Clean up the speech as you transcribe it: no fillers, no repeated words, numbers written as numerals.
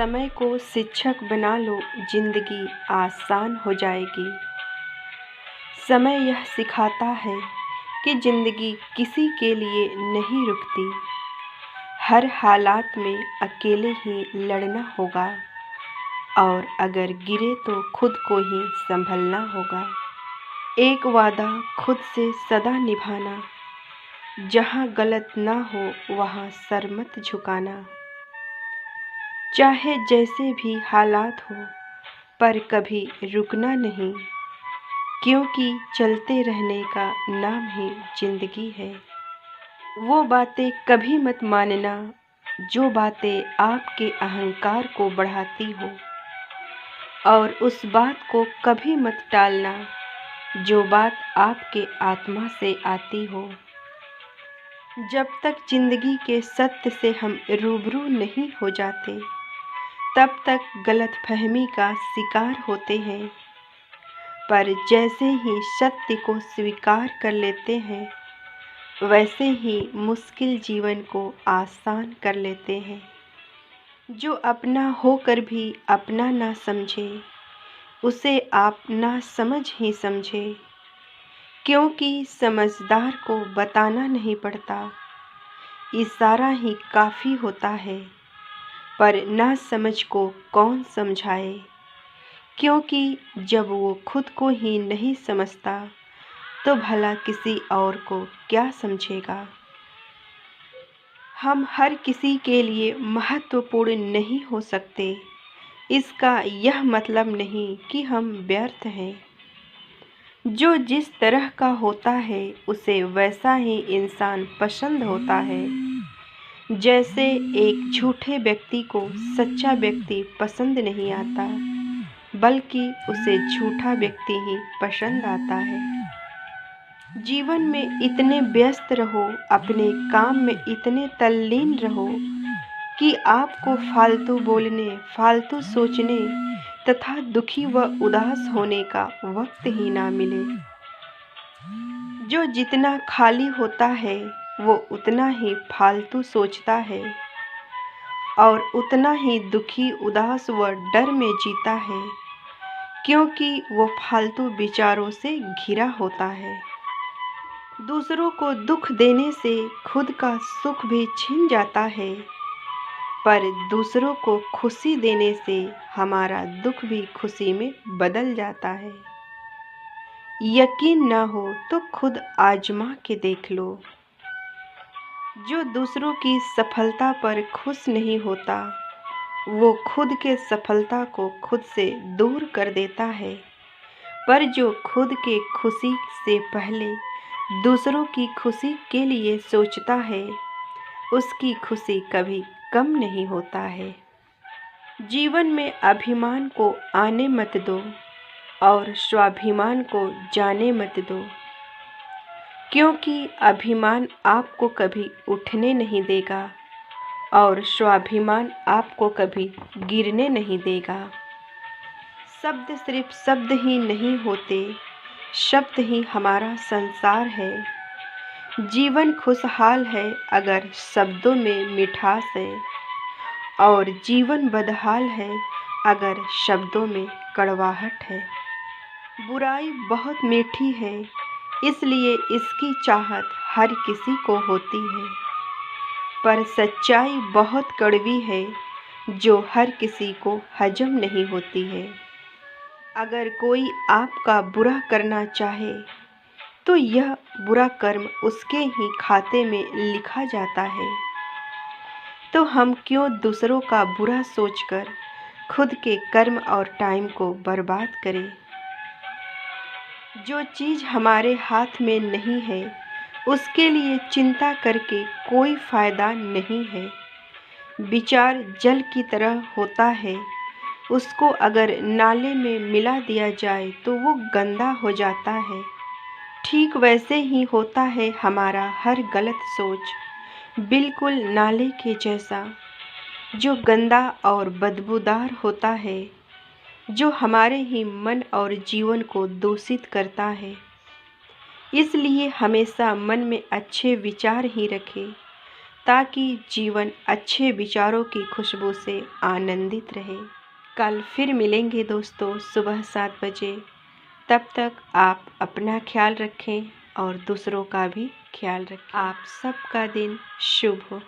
समय को शिक्षक बना लो, जिंदगी आसान हो जाएगी। समय यह सिखाता है कि जिंदगी किसी के लिए नहीं रुकती। हर हालात में अकेले ही लड़ना होगा और अगर गिरे तो खुद को ही संभलना होगा। एक वादा खुद से सदा निभाना, जहाँ गलत ना हो वहाँ सर मत झुकाना। चाहे जैसे भी हालात हो पर कभी रुकना नहीं, क्योंकि चलते रहने का नाम ही जिंदगी है। वो बातें कभी मत मानना जो बातें आपके अहंकार को बढ़ाती हो, और उस बात को कभी मत टालना जो बात आपके आत्मा से आती हो। जब तक जिंदगी के सत्य से हम रूबरू नहीं हो जाते, तब तक गलतफहमी का शिकार होते हैं। पर जैसे ही सत्य को स्वीकार कर लेते हैं, वैसे ही मुश्किल जीवन को आसान कर लेते हैं। जो अपना होकर भी अपना ना समझे, उसे आप ना समझ ही समझे, क्योंकि समझदार को बताना नहीं पड़ता, इशारा ही काफ़ी होता है। पर ना समझ को कौन समझाए, क्योंकि जब वो खुद को ही नहीं समझता तो भला किसी और को क्या समझेगा। हम हर किसी के लिए महत्वपूर्ण नहीं हो सकते, इसका यह मतलब नहीं कि हम व्यर्थ हैं। जो जिस तरह का होता है उसे वैसा ही इंसान पसंद होता है। जैसे एक झूठे व्यक्ति को सच्चा व्यक्ति पसंद नहीं आता, बल्कि उसे झूठा व्यक्ति ही पसंद आता है। जीवन में इतने व्यस्त रहो, अपने काम में इतने तल्लीन रहो कि आपको फालतू बोलने, फालतू सोचने तथा दुखी व उदास होने का वक्त ही ना मिले। जो जितना खाली होता है वो उतना ही फालतू सोचता है और उतना ही दुखी, उदास व डर में जीता है, क्योंकि वो फालतू विचारों से घिरा होता है। दूसरों को दुख देने से खुद का सुख भी छिन जाता है, पर दूसरों को खुशी देने से हमारा दुख भी खुशी में बदल जाता है। यकीन ना हो तो खुद आजमा के देख लो। जो दूसरों की सफलता पर खुश नहीं होता, वो खुद के सफलता को खुद से दूर कर देता है। पर जो खुद के खुशी से पहले दूसरों की खुशी के लिए सोचता है, उसकी खुशी कभी कम नहीं होता है। जीवन में अभिमान को आने मत दो और स्वाभिमान को जाने मत दो, क्योंकि अभिमान आपको कभी उठने नहीं देगा और स्वाभिमान आपको कभी गिरने नहीं देगा। शब्द सिर्फ शब्द ही नहीं होते, शब्द ही हमारा संसार है। जीवन खुशहाल है अगर शब्दों में मिठास है, और जीवन बदहाल है अगर शब्दों में कड़वाहट है। बुराई बहुत मीठी है, इसलिए इसकी चाहत हर किसी को होती है, पर सच्चाई बहुत कड़वी है जो हर किसी को हजम नहीं होती है। अगर कोई आपका बुरा करना चाहे तो यह बुरा कर्म उसके ही खाते में लिखा जाता है। तो हम क्यों दूसरों का बुरा सोचकर खुद के कर्म और टाइम को बर्बाद करें। जो चीज़ हमारे हाथ में नहीं है, उसके लिए चिंता करके कोई फ़ायदा नहीं है। विचार जल की तरह होता है, उसको अगर नाले में मिला दिया जाए तो वो गंदा हो जाता है। ठीक वैसे ही होता है हमारा हर गलत सोच, बिल्कुल नाले के जैसा, जो गंदा और बदबूदार होता है, जो हमारे ही मन और जीवन को दूषित करता है। इसलिए हमेशा मन में अच्छे विचार ही रखें, ताकि जीवन अच्छे विचारों की खुशबू से आनंदित रहे। कल फिर मिलेंगे दोस्तों सुबह 7 बजे। तब तक आप अपना ख्याल रखें और दूसरों का भी ख्याल रखें। आप सबका दिन शुभ हो।